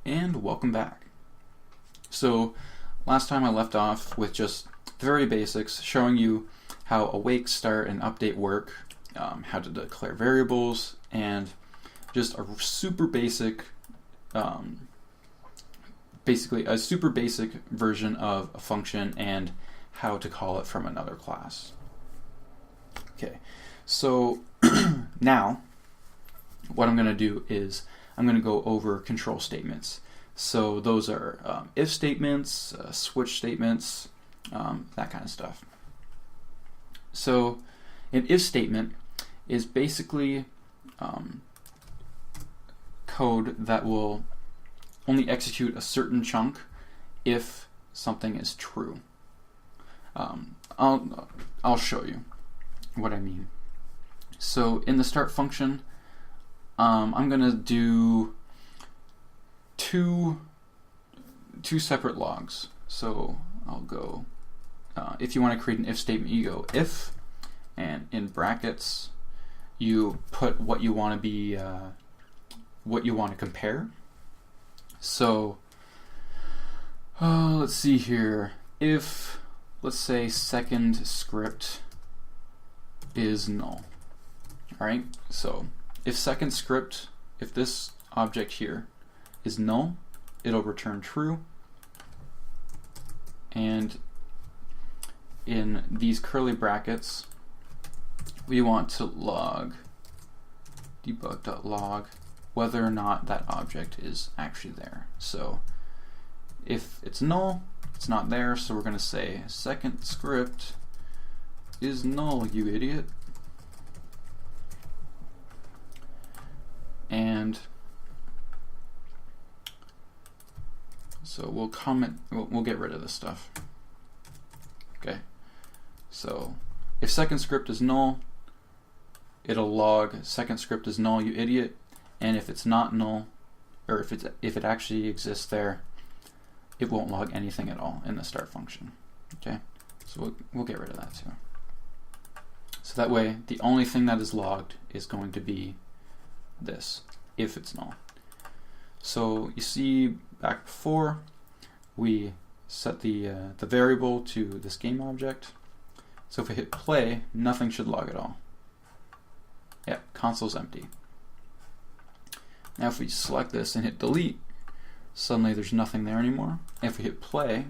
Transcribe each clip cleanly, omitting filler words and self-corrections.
And welcome back. So last time I left off with just the very basics, showing you how awake, start, and update work, how to declare variables, and just a super basic, basically a super basic version of a function and how to call it from another class. Okay, so now what I'm going to do is I'm going to go over control statements. So those are if statements, switch statements, that kind of stuff. So an if statement is basically code that will only execute a certain chunk if something is true. I'll show you what I mean. So in the start function, I'm going to do two separate logs. So I'll go, if you want to create an if statement, you go if, and in brackets, you put what you want to be, what you want to compare. So let's see here. If, let's say, second script is null. All right. So if second script, if this object here is null, it'll return true. And in these curly brackets, we want to log debug.log whether or not that object is actually there. So if it's null, it's not there, so we're going to say second script is null, you idiot. And so we'll comment, we'll get rid of this stuff. Okay, so if second script is null, it'll log second script is null, you idiot. And if it's not null, or if it actually exists there, it won't log anything at all in the start function. Okay, so we'll get rid of that too. So that way, the only thing that is logged is going to be this, if it's null. So you see back before, we set the variable to this game object. So if we hit play, nothing should log at all. Yeah, console's empty. Now if we select this and hit delete, suddenly there's nothing there anymore. And if we hit play,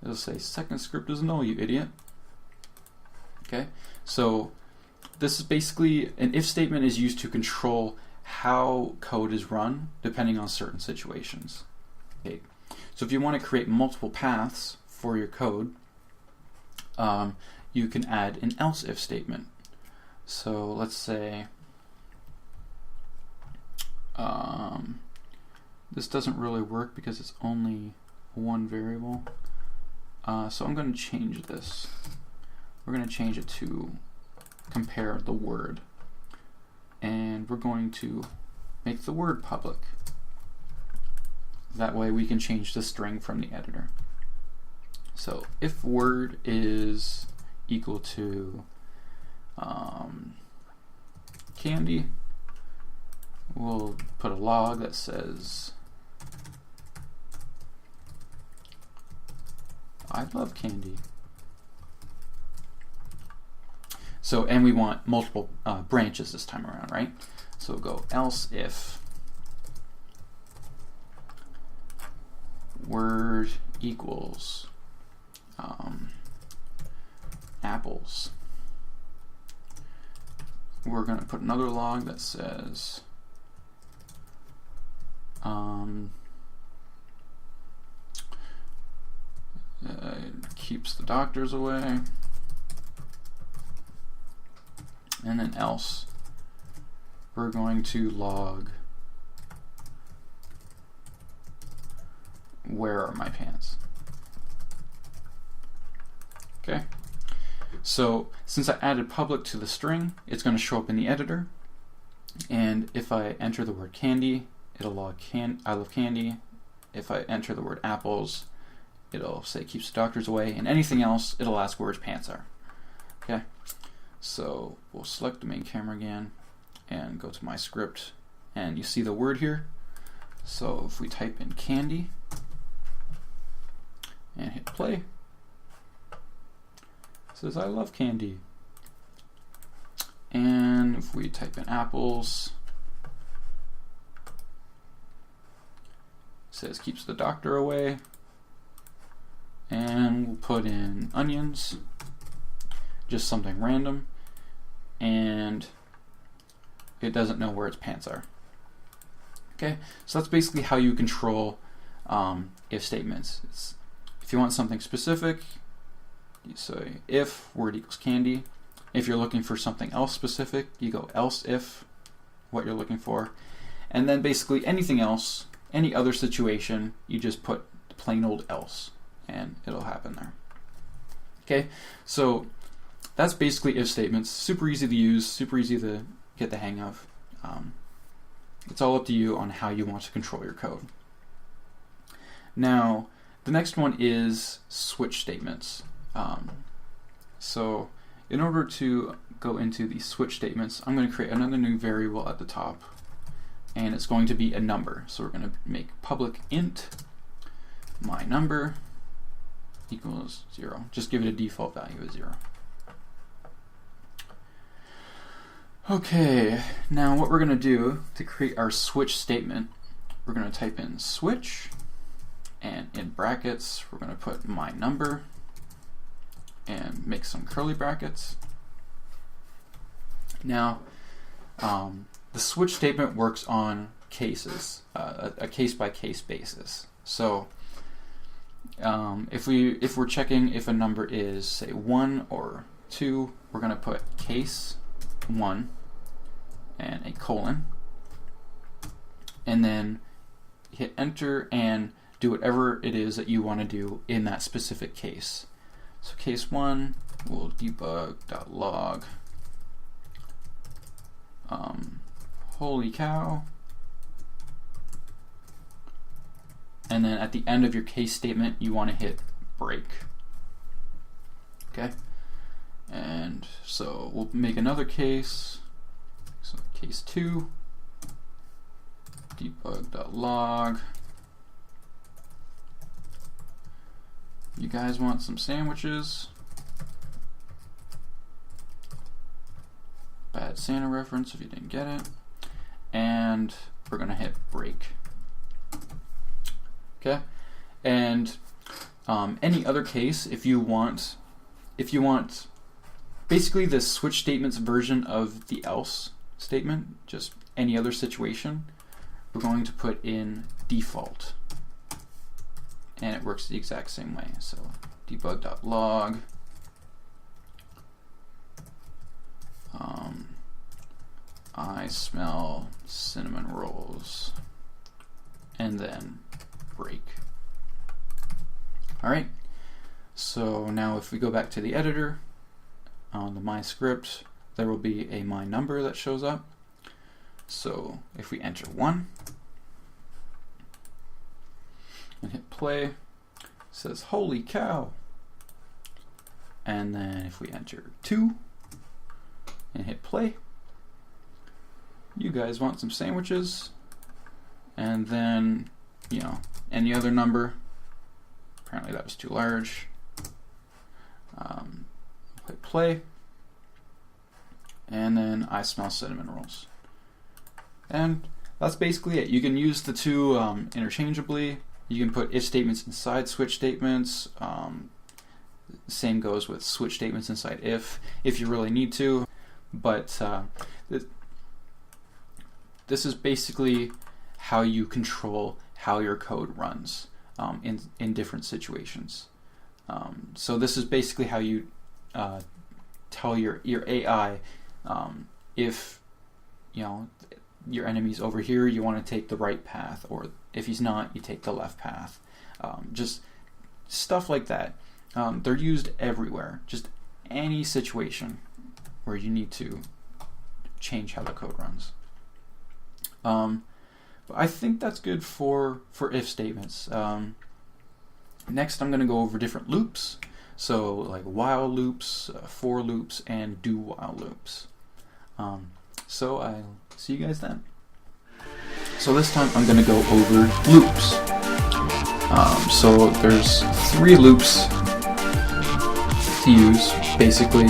it'll say second script is null, you idiot. Okay, so this is basically, an if statement is used to control how code is run depending on certain situations. Okay. So if you want to create multiple paths for your code, you can add an else if statement. So let's say this doesn't really work because it's only one variable. So I'm going to change this. We're going to change it to compare the word, and we're going to make the word public. That way we can change the string from the editor. So if word is equal to candy, we'll put a log that says I love candy. So, and we want multiple branches this time around, right? So we'll go else if word equals apples. We're going to put another log that says keeps the doctors away. And then else, we're going to log where are my pants. Okay, so since I added public to the string, it's going to show up in the editor, and if I enter the word candy, it'll log I love candy. If I enter the word apples, it'll say keeps the doctors away, and anything else, it'll ask where his pants are. Okay, so we'll select the main camera again and go to my script, and you see the word here. So if we type in candy and hit play, it says I love candy. And if we type in apples, it says keeps the doctor away. And we'll put in onions, just something random, and it doesn't know where its pants are. Okay, so that's basically how you control if statements. If you want something specific, you say if word equals candy. If you're looking for something else specific, you go else if what you're looking for. And then basically anything else, any other situation, you just put plain old else and it'll happen there. Okay, so that's basically if statements. Super easy to use, super easy to get the hang of. It's all up to you on how you want to control your code. Now, the next one is switch statements. So in order to go into the switch statements, I'm going to create another new variable at the top, and it's going to be a number. So we're going to make public int my number equals 0. Just give it a default value of 0. Okay, now what we're going to do to create our switch statement, we're going to type in switch, and in brackets we're going to put my number and make some curly brackets. Now the switch statement works on cases, a case-by-case basis. So if we're checking if a number is, say, 1 or 2, we're going to put case 1 and a colon, and then hit enter and do whatever it is that you want to do in that specific case. So case 1 will debug.log holy cow, and then at the end of your case statement you want to hit break. Okay, and so we'll make another case. So case 2 debug.log you guys want some sandwiches. Bad Santa reference if you didn't get it. And we're gonna hit break. Okay, and any other case, if you want basically the switch statements version of the else statement, just any other situation, we're going to put in default, and it works the exact same way. So debug.log I smell cinnamon rolls, and then break. Alright, so now if we go back to the editor, on the my script, there will be a my number that shows up. So if we enter 1 and hit play, it says holy cow. And then if we enter 2 and hit play, you guys want some sandwiches. And then, you know, any other number. Apparently that was too large. Hit play, and then I smell cinnamon rolls. And that's basically it. You can use the two interchangeably. You can put if statements inside switch statements. Same goes with switch statements inside if you really need to. But this is basically how you control how your code runs in different situations. So this is basically how you tell your AI if your enemy's over here, you want to take the right path, or if he's not, you take the left path. Just stuff like that. They're used everywhere. Just any situation where you need to change how the code runs. But I think that's good for if statements. Next, I'm going to go over different loops. So like while loops, for loops, and do while loops. So I'll see you guys then. So this time I'm going to go over loops. So there's 3 loops to use. Basically,